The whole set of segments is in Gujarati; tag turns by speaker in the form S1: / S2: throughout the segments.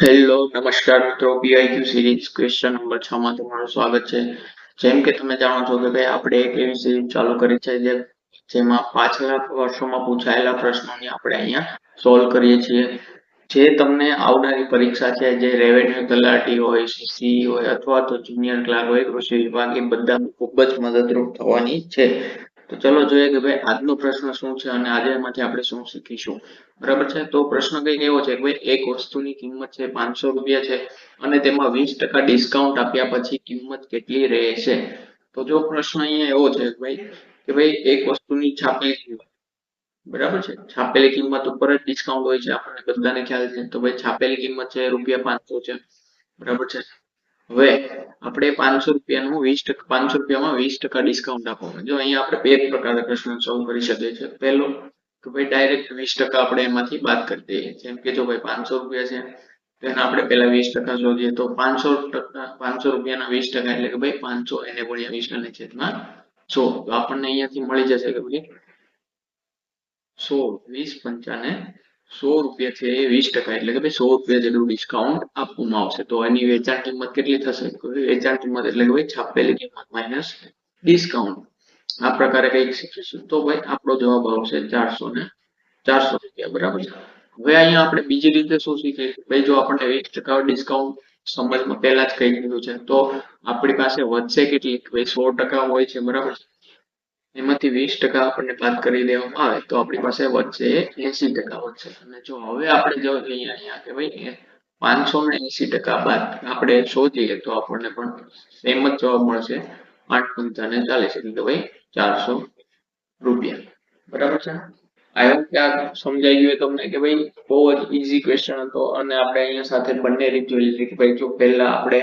S1: હેલો નમસ્કાર મિત્રો, પીઆઈક્યુ સિરીઝ ક્વેશ્ચન નંબર 6 માં તમારું સ્વાગત છે. જેમ કે તમે જાણો છો કે ભાઈ આપણે એક એવી સિરીઝ ચાલુ કરી છે જેમાં પાછલા વર્ષોમાં પૂછાયેલા પ્રશ્નોની આપણે અહીંયા સોલ્વ કરીએ છીએ. જે તમને આવનારી પરીક્ષા છે, જે રેવન્યુ તલાટી હોય, સીસી હોય અથવા તો જુનિયર ક્લાર્ક હોય, કૃષિ વિભાગ, એ બધા ખૂબ જ મદદરૂપ થવાની છે. તો ચલો જોઈએ કે ભાઈ આજનો પ્રશ્ન શું છે અને આજે એમાંથી આપણે શું શીખીશું. બરાબર છે. તો પ્રશ્ન કંઈક એવો છે કે ભાઈ એક વસ્તુની કિંમત છે 500 રૂપિયા છે અને તેમાં 20% ડિસ્કાઉન્ટ આપ્યા પછી કિંમત કેટલી રહેશે. તો જો પ્રશ્ન અહીંયા એવો છે કે ભાઈ એક વસ્તુની છાપેલી કિંમત, બરાબર છે, છાપેલી કિંમત ઉપર જ ડિસ્કાઉન્ટ હોય છે, આપણને બધાને ખ્યાલ છે. તો ભાઈ છાપેલી કિંમત છે રૂપિયા 500 છે, બરાબર છે. હવે આપણે 500 રૂપિયાનું 20%, 500 રૂપિયામાં 20% ડિસ્કાઉન્ટ આપવાનું. જો અહીંયા આપણે બે પ્રકારના પ્રશ્ન સોલ્વ કરી શકીએ છીએ. પહેલો કે ભાઈ ડાયરેક્ટ 20% આપણે એમાંથી બાદ કરી દઈએ. જેમ કે જો ભાઈ 500 રૂપિયા છે તો એના આપણે પહેલા 20% શોધીએ. તો 500%, 500 રૂપિયાના 20% એટલે કે ભાઈ 500 એને ગુણ્યા 20 અને છેદમાં 100. તો આપણને અહીંયાથી મળી જશે કે ભાઈ 100, 20 પંચાને 100 રૂપિયા છે એ 20%, એટલે કે ભાઈ 100 રૂપિયા જેટલું ડિસ્કાઉન્ટ આપવામાં આવશે. તો એની વેચાણ કિંમત કેટલી થશે? તો વેચાણ કિંમત એટલે કે ભાઈ છાપેલી કિંમત માઇનસ ડિસ્કાઉન્ટ. આ પ્રકારે કંઈક શીખીશું. તો ભાઈ આપણો જવાબ આવશે 400 રૂપિયા, બરાબર છે. હવે અહીંયા આપણે બીજી રીતે શું શીખીએ? ભાઈ જો આપણને 20% ડિસ્કાઉન્ટ સમજમાં પહેલા જ કહી દીધું છે, તો આપણી પાસે વધશે કેટલી? ભાઈ 100% હોય છે, બરાબર છે. એમાંથી 20% આપણને બાદ કરી દેવામાં આવે તો આપણી પાસે વધશે 80% વધશે. અને જો હવે આપણે જો જોઈએ અહીંયા કે ભાઈ 500 ને 80% બાદ આપણે શોધીએ તો આપણને પણ સેમ જ જવાબ મળશે, 8 પંચાને 40, એટલે કે ભાઈ 400 રૂપિયા, બરાબર છે. આઈ હોપ કે આ સમજાઈ ગયું તમને કે ભાઈ બહુ જ ઈઝી ક્વેશ્ચન હતો. અને આપણે અહીંયા સાથે બંને રીત જોઈ લીધી કે ભાઈ જો પહેલા આપણે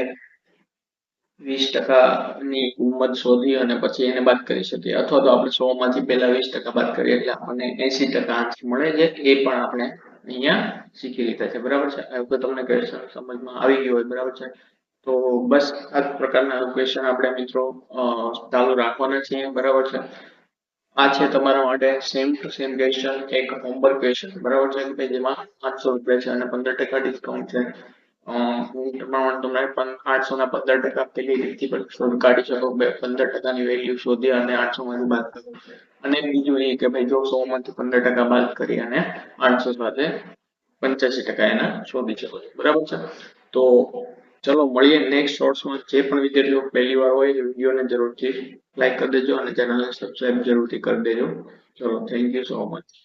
S1: 20% ની કિંમત શોધી અને પછી એને બાદ કરી શકીએ, અથવા તો આપણે 100 માંથી પહેલા 20% બાદ કરીએ એટલે આપણને 80% આન્સર મળે છે. એ પણ આપણે અહીંયા શીખી લીધા છે, બરાબર છે. આ વખતે તમને ક્વેશ્ચન સમજમાં આવી ગયો હોય, બરાબર છે. તો બસ આ જ પ્રકારના ક્વેશ્ચન આપણે મિત્રો ચાલુ રાખવાના છીએ, બરાબર છે. આ છે તમારા માટે સેમ ટુ સેમ ક્વેશ્ચન, એક હોમવર્ક ક્વેશ્ચન, બરાબર છે, કે જેમાં 800 રૂપિયા છે અને 15% ડિસ્કાઉન્ટ છે. હું તમારા તમને પણ 800 ના 15% પેલી રીતથી પણ શોધ કાઢી શકો. 15% ની વેલ્યુ શોધી અને 800 માંથી બાદ કરો. અને બીજું એ કે ભાઈ જો 100 માંથી 15% બાદ કરી અને 800 સાથે 85% એના શોધી શકો છો, બરાબર છે. તો ચલો મળીએ નેક્સ્ટ શોર્ટ્સમાં. જે પણ વિદ્યાર્થીઓ પહેલી વાર હોય એ વિડીયોને જરૂરથી લાઈક કરી દેજો અને ચેનલને સબસ્ક્રાઇબ જરૂરથી કરી દેજો. ચલો, થેન્ક યુ સો મચ.